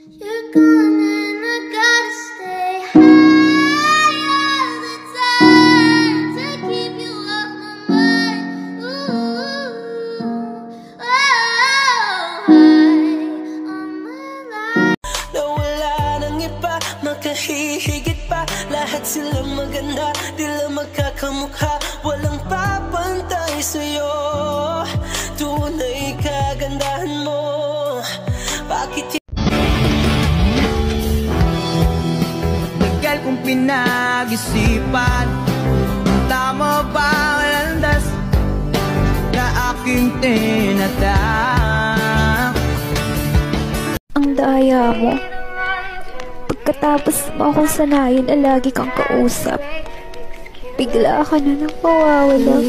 You're gone and I gotta stay high all the time to keep you off my mind. Ooh, oh, high on my life. Na wala nang iba, makahihigit pa. Lahat silang maganda, di lang magkakamukha. Walang papantay sa'yo, tunay kagandahan mo. Bakit tagal kong pinag-isipan, tama ba ang landas na aking tinatak? Ang daya mo. Pagkatapos mo akong sanayin na lagi kang kausap, bigla ka na nang mawawala.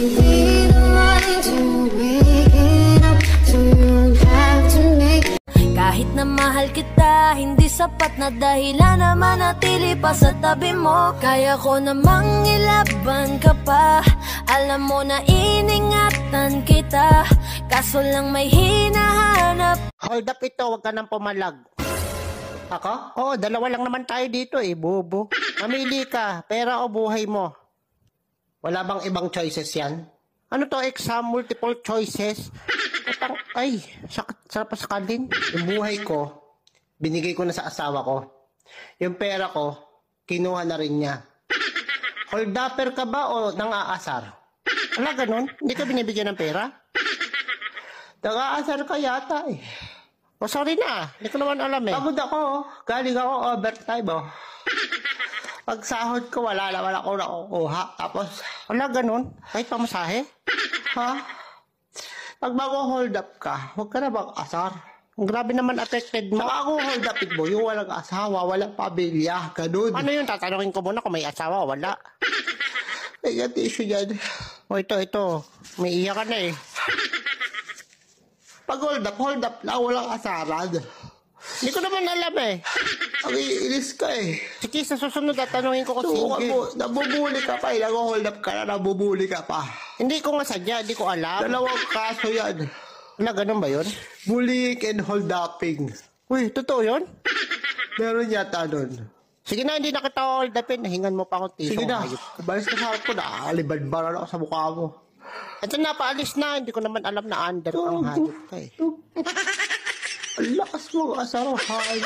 Kahit na mahal kita, hindi sapat na dahilan na manatili pa sa tabi mo. Kaya ko namang ilaban ka pa, alam mo na iningatan kita, kaso lang may hinahanap. Hold up ito, wag ka nang pumalag. Ako? Oo, dalawa lang naman tayo dito eh, bobo. Mamili ka, pera o buhay mo. Wala bang ibang choices yan? Ano to, exam, multiple choices? Ay, sarap sa kalin. Yung buhay ko, binigay ko na sa asawa ko. Yung pera ko, kinuha na rin niya. Hold upper ka ba o nang-aasar? Wala ganun? Hindi ka binibigyan ng pera? Nang-aasar ka yata eh. O sorry na, hindi ko naman alam eh. Pagod ako, galing ako overtime oh. Pag sahod ko, wala naman ako nakukuha. Tapos, wala ganun, kahit pamasahe. Ha? Pag mag-hold up ka, huwag ka na mag-asar. Grabe naman affected mo. Saka ako hold upin mo, yung walang asawa, walang pamilya, ganun. Ano yun, tatanungin ko muna kung may asawa o wala. May issue yan. O ito, may iyak ka na eh. Pag hold up lang, walang asaran. Hindi ko naman alam eh. Ang iinis ka eh. Sige, sa susunod tatanungin ko kung sige. Nabubuli ka pa eh. Nag-hold up ka na, nabubuli ka pa. Hindi ko nga sadya, hindi ko alam. Dalawang kaso yan. Wala, ganun ba yun? Bullying and hold upping. Uy, totoo yun? Meron yata nun. Sige na, hindi na kita hold upin. Nahingan mo pa akong tiso. Sige na, balis ka sa harap ko na. Alibad-baran ako sa mukha mo. Ito na, paalis na. Hindi ko naman alam na under ang hayop ka eh. Ang lakas mo, asarahan.